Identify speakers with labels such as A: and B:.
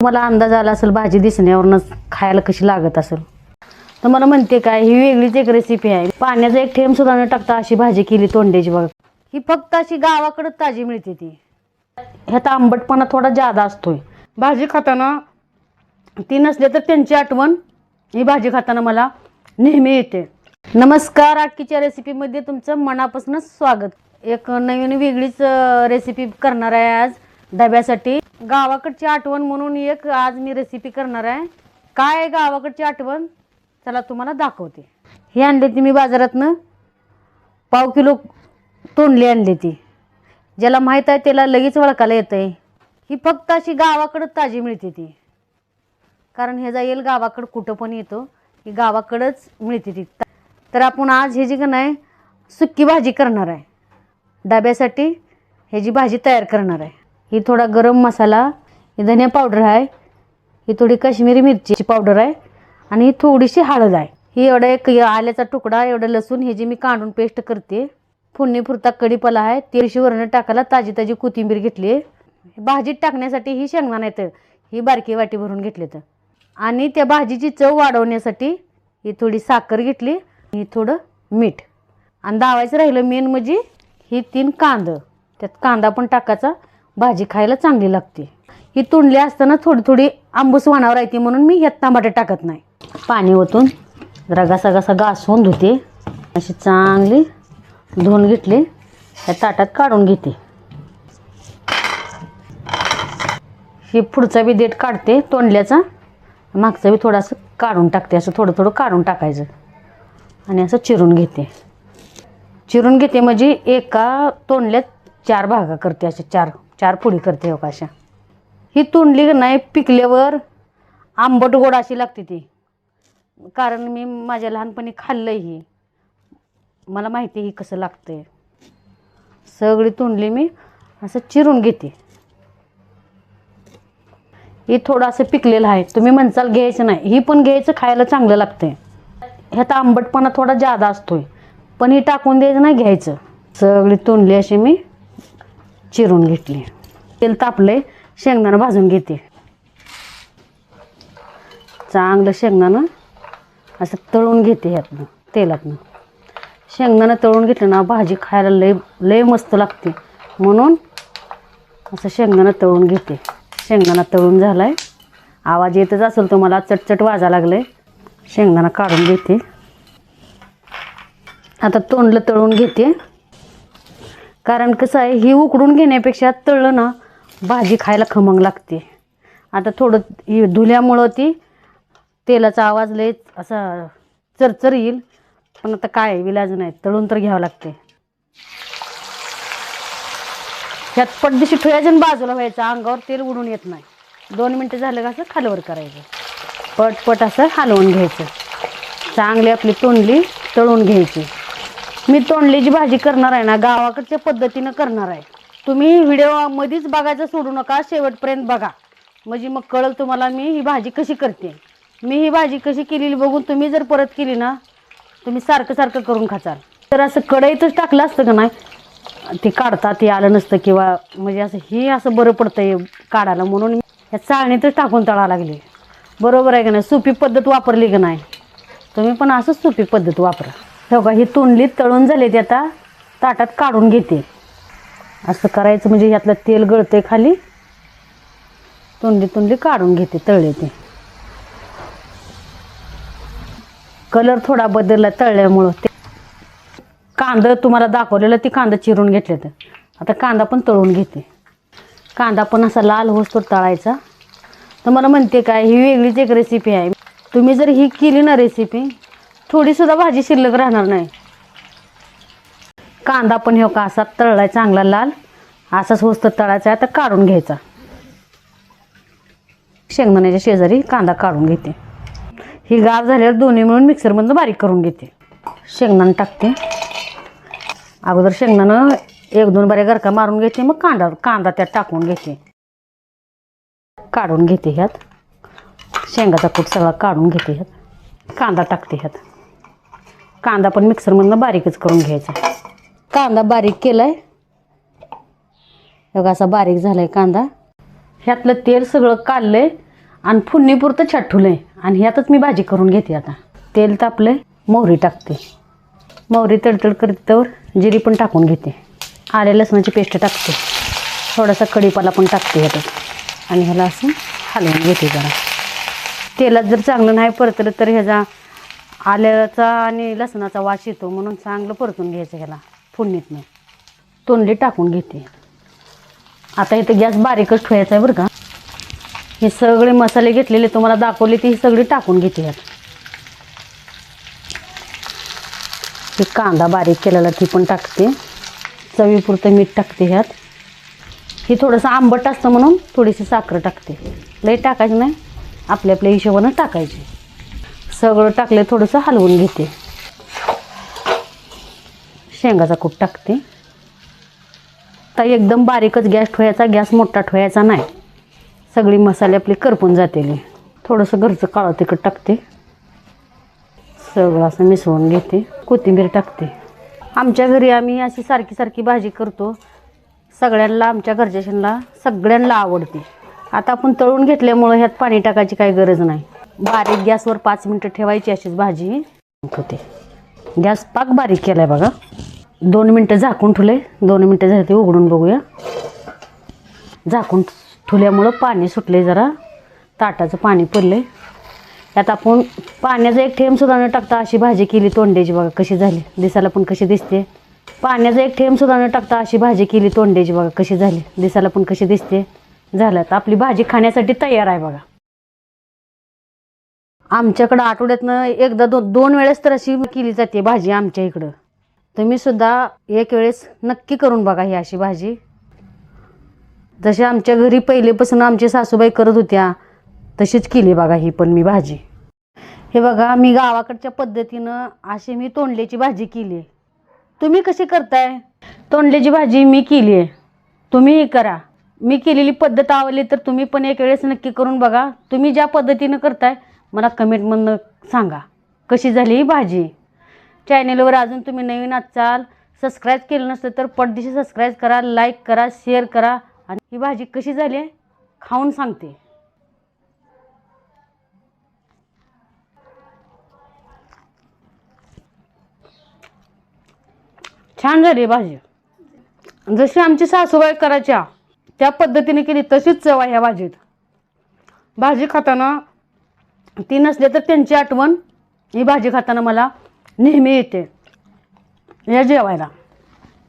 A: मला अंदाज आला असेल भाजी दिसण्यावरूनच खायला कशी लागत असेल, तर मला म्हणते काय ही वेगळीच एक रेसिपी आहे. पाण्याचा एक थेंब सुद्धा न टाकता अशी भाजी केली तोंड्याची बघ. ही फक्त अशी गावाकडे ताजी मिळते. ह्यात आंबटपणा थोडा जादा असतोय. भाजी खाताना ती नसले तर त्यांची आठवण ही भाजी खाताना मला नेहमी येते. नमस्कार, आटकीच्या रेसिपीमध्ये तुमचं मनापासून स्वागत. एक नवीन वेगळीच रेसिपी करणार आहे आज डब्यासाठी. गावाकडची आठवण म्हणून एक आज मी रेसिपी करणार आहे. काय गावाकडची आठवण चला तुम्हाला दाखवते. हे आणले ती मी बाजारातनं, पाव किलो तोंडली आणली ती. ज्याला माहीत आहे त्याला लगेच ओळखायला येतंय. ही फक्त अशी गावाकडं ताजी मिळते ती, कारण ह्याचा येल गावाकडं कुठं पण येतो, ही गावाकडंच मिळते ती. तर आपण आज ह्याची का नाही सुक्की भाजी करणार आहे. डब्यासाठी ह्याची भाजी तयार करणार आहे. ही थोडा गरम मसाला, ही धनिया पावडर आहे, ही थोडी काश्मीरी मिरचीची पावडर आहे आणि ही थोडीशी हळद आहे. ही एवढा एक आल्याचा तुकडा, एवढं लसूण ह्याची मी काढून पेस्ट करते. फोडणीपुरता कढीपत्ता आहे, तेलशी वरण टाकायला ताजी ताजी कोथिंबीर घेतली. भाजीत टाकण्यासाठी ही शेंगदाणा येतं, ही बारकी वाटी भरून घेतली. तर आणि त्या भाजीची चव वाढवण्यासाठी ही थोडी साखर घेतली, ही थोडं मीठ. आणि दावायचं राहिलं मेन म्हणजे ही 3 कांदा, त्यात कांदा पण टाकायचा, भाजी खायला चांगली लागते. ही तोंडली असताना थोडी थोडी आंबूस वाणावर राहते म्हणून मी ह्यात टमाटे टाकत नाही. पाणी ओतून जरा घासा घासून धुते. अशी चांगली धुवून घेतली, त्या ताटात काढून घेते. ही पुढचा बी देठ काढते तोंडल्याचा, मागचा बी थोडासा काढून टाकते. असं थोडं थोडं काढून टाकायचं आणि असं चिरून घेते म्हणजे एका तोंडल्यात 4 भागा करते. असे 4 पुडी करते हो अशा. ही तोंडली नाही पिकल्यावर आंबट गोड अशी लागते ती, कारण मी माझ्या लहानपणी खाल्लं ही, मला माहिती ही कसं लागतंय. सगळी तोंडली मी असं चिरून घेते. ही थोडं असं पिकलेलं आहे, तुम्ही म्हणसाल घ्यायचं नाही, ही पण घ्यायचं, खायला चांगलं लागतंय. ह्यात आंबटपणा थोडा जादा असतोय, पण ही टाकून द्यायचं नाही, घ्यायचं. सगळी तोंडली अशी मी चिरून घेतली. तेल तापलंय, शेंगदाणा भाजून घेते. चांगलं शेंगदाणा असं तळून घेते ह्यातनं तेलातनं. शेंगदाणा तळून घेतलं ना भाजी खायला लय मस्त लागते, म्हणून असं शेंगदाणा तळून घेते. शेंगदाणा तळून झालाय, आवाज येतच असेल तुम्हाला, चटचट वाजा लागले. शेंगदाणा काढून घेते. आता तोंडलं तळून घेते, कारण कसं आहे ही उकडून घेण्यापेक्षा तळलं ना भाजी खायला खमंग लागते. आता थोडं धुल्यामुळं ती तेलाचा आवाज लय असा चरचर येईल, पण आता काय विलाज नाही, तळून तर घ्यावं लागते. ह्यात पडदिशी ठेवायचं आणि बाजूला व्हायचं, अंगावर तेल उडून येत नाही. 2 मिनटं झालं का असं खालवर करायचं, पटपट असं हलवून घ्यायचं. चांगली आपली तोंडली तळून घ्यायची. मी तोंडलीची भाजी करणार आहे ना गावाकडच्या पद्धतीनं करणार आहे. तुम्ही व्हिडिओ मध्येच बघायचं सोडू नका, शेवटपर्यंत बघा, म्हणजे मग कळलं तुम्हाला मी ही भाजी कशी करते. मी ही भाजी कशी केलेली बघून तुम्ही जर परत केली ना, तुम्ही सारखं करून खाचाल. तर असं कढईतच टाकलं असतं का नाही, ते काढता ते आलं नसतं, किंवा म्हणजे असं ही असं बरं पडतंय काढायला, म्हणून ह्या चाळणीतच टाकून तळा लागली. बरोबर आहे का नाही, सोपी पद्धत वापरली का नाही, तुम्ही पण असंच सोपी पद्धत वापरा. हो का, ही तोंडली तळून झाली, ती आता ताटात काढून घेते. असं करायचं म्हणजे ह्यातलं तेल गळते खाली. तोंडली काढून घेते, तळले ते. कलर थोडा बदलला तळल्यामुळं. ते कांदा तुम्हाला दाखवलेलं, ती कांदा चिरून घेतले. तर आता कांदा पण तळून घेते. कांदा पण असा लाल होसतोर तळायचा. तर मला म्हणते काय ही वेगळीच एक रेसिपी आहे. तुम्ही जर ही केली ना रेसिपी, थोडीसुद्धा भाजी शिल्लक राहणार नाही. कांदा पण हो का असा तळलाय चांगला लाल, असाच होसतोर तळायचा. आता काढून घ्यायचा. शेंगदाण्याच्या शेजारी कांदा काढून घेते. ही गार झाल्यावर दोन्ही मिळून मिक्सरमधून बारीक करून घेते. शेंगदाणा टाकते. अगोदर शेंगदाणं 1-2 बाऱ्या गरका मारून घेते, मग कांदा त्यात टाकून घेते. काढून घेते ह्यात शेंगाचा कूट सगळा काढून घेते. ह्यात कांदा टाकते. ह्यात कांदा पण मिक्सरमधून बारीकच करून घ्यायचा. कांदा बारीक केलाय बघा, असा बारीक झालाय कांदा. ह्यातलं तेल सगळं काढलंय, आणि फोडणीपुरतं छाटूलं आहे आणि ह्यातच मी भाजी करून घेते. आता तेल तापलं, मोहरी टाकते. मोहरी तडतड करतावर जिरी पण टाकून घेते. आले लसणाची पेस्ट टाकते. थोडासा कढीपाला पण टाकते ह्यातच आणि ह्याला असं हलवून घेते. जरा तेलात जर चांगलं नाही परतलं तर ह्याचा आल्याचा आणि लसणाचा वास येतो, म्हणून चांगलं परतून घ्यायचं ह्याला फोडणीतनं. तोंडली टाकून घेते. आता इथं गॅस बारीकच ठेवायचा आहे बरं का. हे सगळे मसाले घेतलेले तुम्हाला दाखवले ते सगळे टाकून घेते ह्यात. हे कांदा बारीक केलेला ती पण टाकते. चवीपुरतं मीठ टाकते ह्यात. हे थोडंसं आंबट असतं म्हणून थोडीशी साखर टाकते. लई टाकायचं नाही, आपल्या आपल्या हिशोबानं टाकायचे. सगळं टाकले थोडंसं हलवून घेते. शेंगाचा कूट टाकते. आता एकदम बारीकच गॅस ठेवायचा, गॅस मोठा ठेवायचा नाही. सगळी मसाले आपले करपून जातील. थोडंसं घरचं काळं तिखट टाकते. सगळं असं मिसळून घेते. कोथिंबीर टाकते. आमच्या घरी आम्ही अशी सारखी सारखी भाजी करतो. सगळ्यांना, आमच्या घरच्याशांना सगळ्यांना आवडते. आता आपण तळून घेतल्यामुळं ह्यात पाणी टाकायची काही गरज नाही. बारीक गॅसवर 5 मिनटं ठेवायची अशीच भाजी होते. गॅस पाक बारीक केला आहे बघा. 2 मिनटं झाकून ठेवले. 2 मिनटं झाले ते उघडून बघूया. झाकून ठेवल्यामुळं पाणी सुटले, जरा ताटाचं पाणी पडले. त्यात आपण पाण्याचा एक थेंब सुद्धा न टाकता अशी भाजी केली तोंड्याची. बघा कशी झाली, दिसायला पण कशी दिसते. पाण्याचा एक थेंब सुद्धा न टाकता अशी भाजी केली तोंड्याची. बघा कशी झाली, दिसायला पण कशी दिसते. झालं तर आपली भाजी खाण्यासाठी तयार आहे बघा. आमच्याकडं आठवड्यातनं एकदा 2 वेळेस तर अशी केली जाते भाजी आमच्या इकडं. तुम्ही सुद्धा एक वेळेस नक्की करून बघा ही अशी भाजी. जशी आमच्या घरी पहिलेपासून आमची सासूबाई करत होत्या तशीच केली बघा ही पण मी भाजी. हे बघा मी गावाकडच्या पद्धतीनं अशी मी तोंडल्याची भाजी केली. तुम्ही कशी करताय? तोंडल्याची भाजी मी केली आहे, तुम्हीही करा. मी केलेली पद्धत आवडली तर तुम्ही पण एक वेळेस नक्की करून बघा. तुम्ही ज्या पद्धतीनं करताय मला कमेंटमधनं सांगा कशी झाली ही भाजी. चॅनलवर अजून तुम्ही नवीन असाल, सबस्क्राईब केलं नसतं तर पटदिशी सबस्क्राईब करा, लाईक करा, शेअर करा. आणि ही भाजी कशी झाली खाऊन सांगते. छान झाली भाजी. जशी आमची सासूबाई करायच्या त्या पद्धतीने केली तशीच चव आहे ह्या भाजीत. भाजी खाताना ती नसले तर त्यांची आठवण ही भाजी खाताना मला नेहमी येते. या जेवायला.